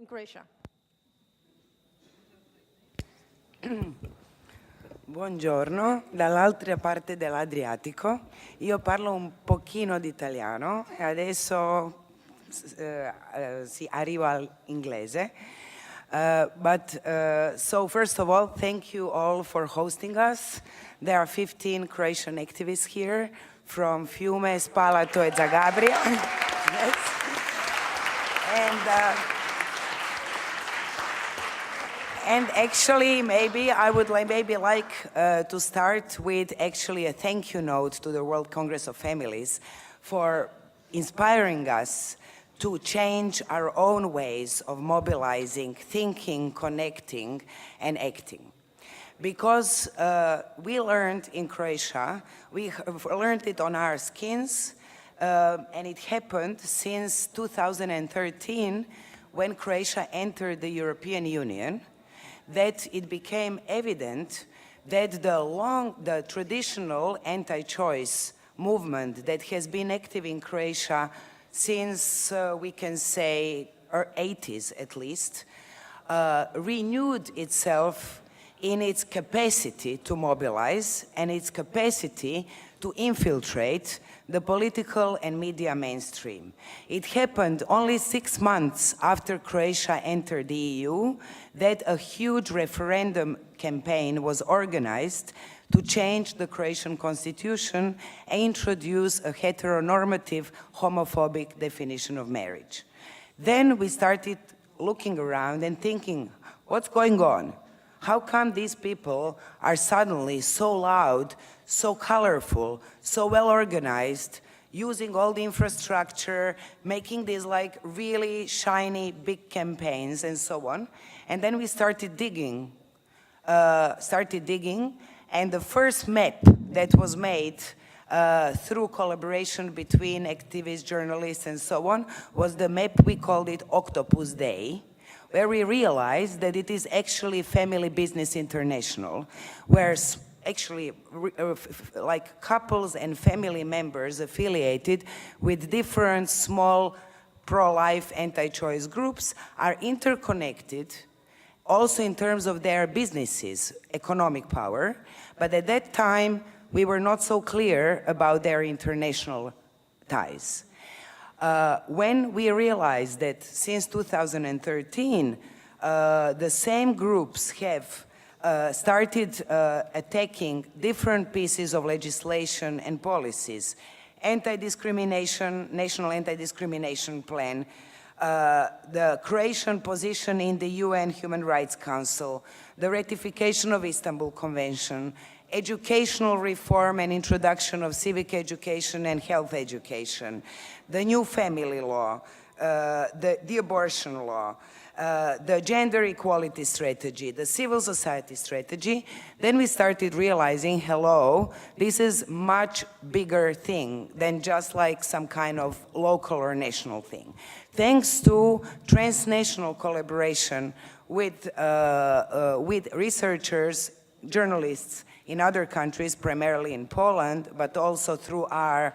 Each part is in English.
in Croatia. Buongiorno, dall'altra parte dell'Adriatico. Io parlo un pochino di italiano e adesso arrivo all'inglese. So first of all, thank you all for hosting us. There are 15 Croatian activists here from Fiume, Spalato and Zagabria. Yes. And actually, maybe I would like to start with actually a thank you note to the World Congress of Families for inspiring us to change our own ways of mobilizing, thinking, connecting, and acting. Because we learned in Croatia, we learned it on our skins, and it happened since 2013 when Croatia entered the European Union, that it became evident that the traditional anti-choice movement that has been active in Croatia since we can say 80s at least, renewed itself in its capacity to mobilize and its capacity to infiltrate the political and media mainstream. It happened only 6 months after Croatia entered the EU that a huge referendum campaign was organized to change the Croatian constitution and introduce a heteronormative, homophobic definition of marriage. Then we started looking around and thinking, what's going on? How come these people are suddenly so loud, so colorful, so well organized, using all the infrastructure, making these like really shiny big campaigns and so on? And then we started digging, and the first map that was made through collaboration between activists, journalists, and so on was the map, we called it Octopus Day, where we realized that it is actually Family Business International, where actually like couples and family members affiliated with different small pro-life anti-choice groups are interconnected also in terms of their businesses, economic power, but at that time we were not so clear about their international ties. When we realized that since 2013, the same groups have started attacking different pieces of legislation and policies, anti-discrimination, national anti-discrimination plan, the Croatian position in the UN Human Rights Council, the ratification of Istanbul Convention, educational reform and introduction of civic education and health education, the new family law, the abortion law, the gender equality strategy, the civil society strategy, then we started realizing, hello, this is much bigger thing than just like some kind of local or national thing. Thanks to transnational collaboration with researchers, journalists in other countries, primarily in Poland, but also through our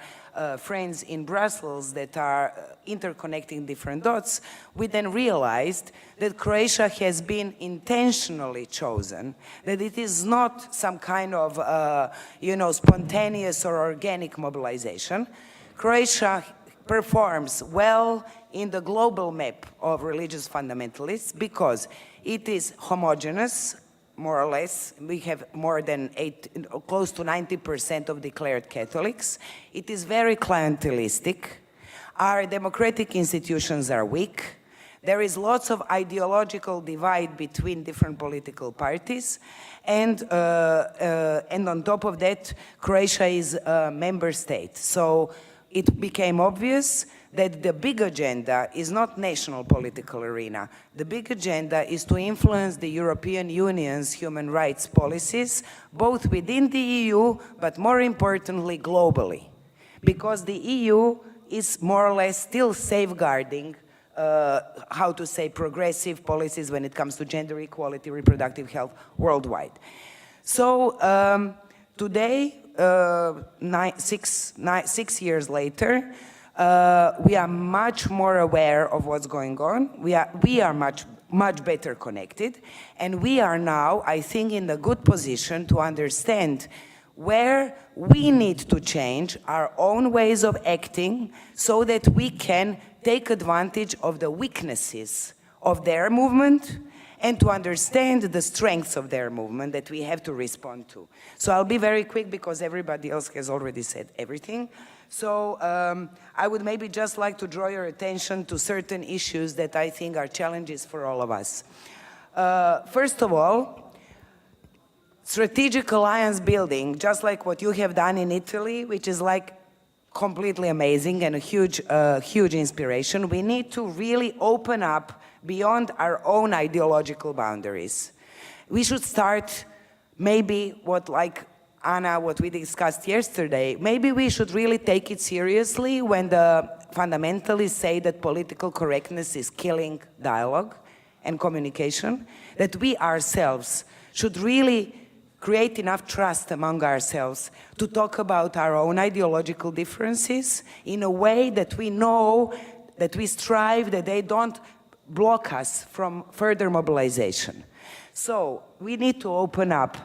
friends in Brussels that are interconnecting different dots, we then realized that Croatia has been intentionally chosen, that it is not some kind of spontaneous or organic mobilization. Croatia performs well in the global map of religious fundamentalists because it is homogeneous, more or less. We have more than close to 90% of declared Catholics. It is very clientelistic. Our democratic institutions are weak. There is lots of ideological divide between different political parties. And on top of that, Croatia is a member state. So it became obvious that the big agenda is not national political arena. The big agenda is to influence the European Union's human rights policies, both within the EU, but more importantly, globally. Because the EU is more or less still safeguarding, progressive policies when it comes to gender equality, reproductive health worldwide. So today, 6 years later, We are much more aware of what's going on. We are much better connected, and we are now, I think, in a good position to understand where we need to change our own ways of acting so that we can take advantage of the weaknesses of their movement and to understand the strengths of their movement that we have to respond to. So I'll be very quick because everybody else has already said everything. So I would maybe just like to draw your attention to certain issues that I think are challenges for all of us. First of all, strategic alliance building, just like what you have done in Italy, which is like completely amazing and a huge inspiration. We need to really open up beyond our own ideological boundaries. We should start maybe what we discussed yesterday, maybe we should really take it seriously when the fundamentalists say that political correctness is killing dialogue and communication, that we ourselves should really create enough trust among ourselves to talk about our own ideological differences in a way that we know, that we strive, that they don't block us from further mobilization. So we need to open up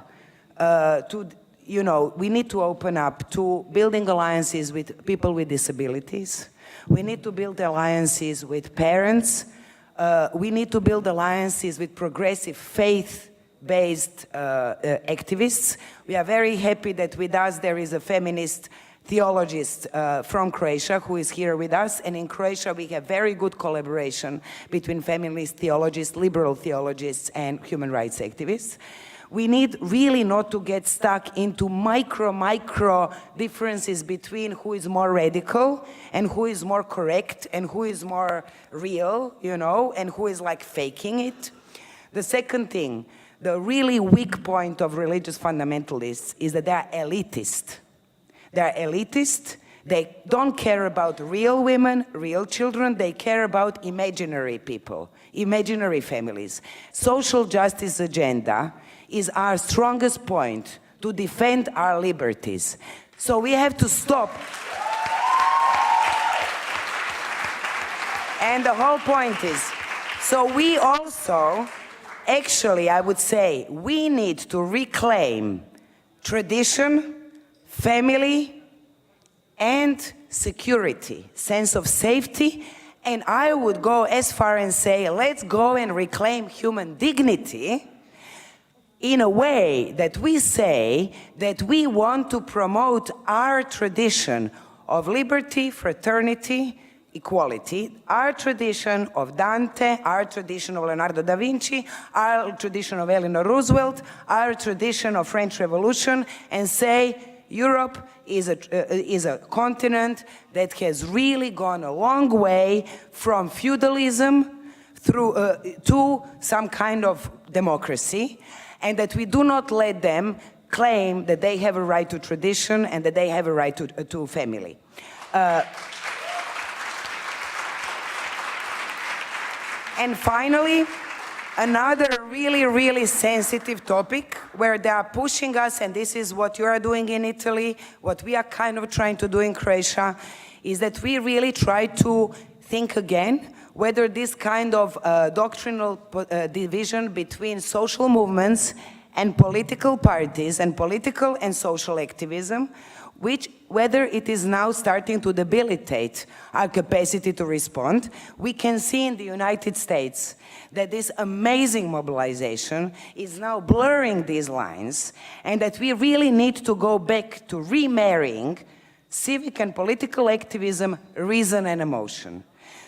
we need to open up to building alliances with people with disabilities. We need to build alliances with parents. We need to build alliances with progressive faith-based activists. We are very happy that with us there is a feminist theologist from Croatia who is here with us, and in Croatia we have very good collaboration between feminist theologists, liberal theologists, and human rights activists. We need really not to get stuck into micro differences between who is more radical and who is more correct and who is more real, and who is like faking it. The second thing, the really weak point of religious fundamentalists is that they are elitist. They are elitist. They don't care about real women, real children. They care about imaginary people, imaginary families. Social justice agenda is our strongest point to defend our liberties. So we have to stop. And the whole point is, so we also, actually, I would say, we need to reclaim tradition, family, and security, sense of safety. And I would go as far and say, let's go and reclaim human dignity in a way that we say that we want to promote our tradition of liberty, fraternity, equality, our tradition of Dante, our tradition of Leonardo da Vinci, our tradition of Eleanor Roosevelt, our tradition of French Revolution, and say Europe is a continent that has really gone a long way from feudalism through to some kind of democracy, and that we do not let them claim that they have a right to tradition and that they have a right to family. And finally, another really sensitive topic where they are pushing us, and this is what you are doing in Italy, what we are kind of trying to do in Croatia, is that we really try to think again whether this kind of doctrinal division between social movements and political parties and political and social activism, whether it is now starting to debilitate our capacity to respond. We can see in the United States that this amazing mobilization is now blurring these lines, and that we really need to go back to remarrying civic and political activism, reason and emotion.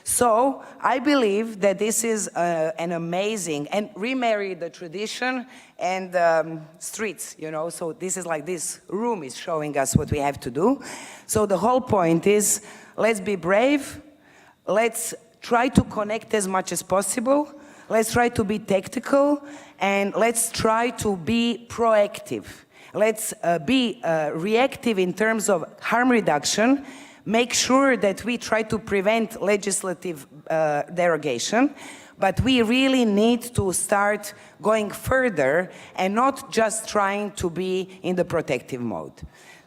So I believe that this is an amazing, and remarry the tradition and streets, so this is like this room is showing us what we have to do. So the whole point is, let's be brave, let's try to connect as much as possible, let's try to be tactical, and let's try to be proactive. Let's be reactive in terms of harm reduction, make sure that we try to prevent legislative derogation, but we really need to start going further and not just trying to be in the protective mode.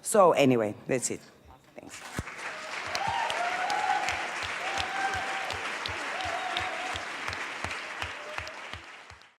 So anyway, that's it.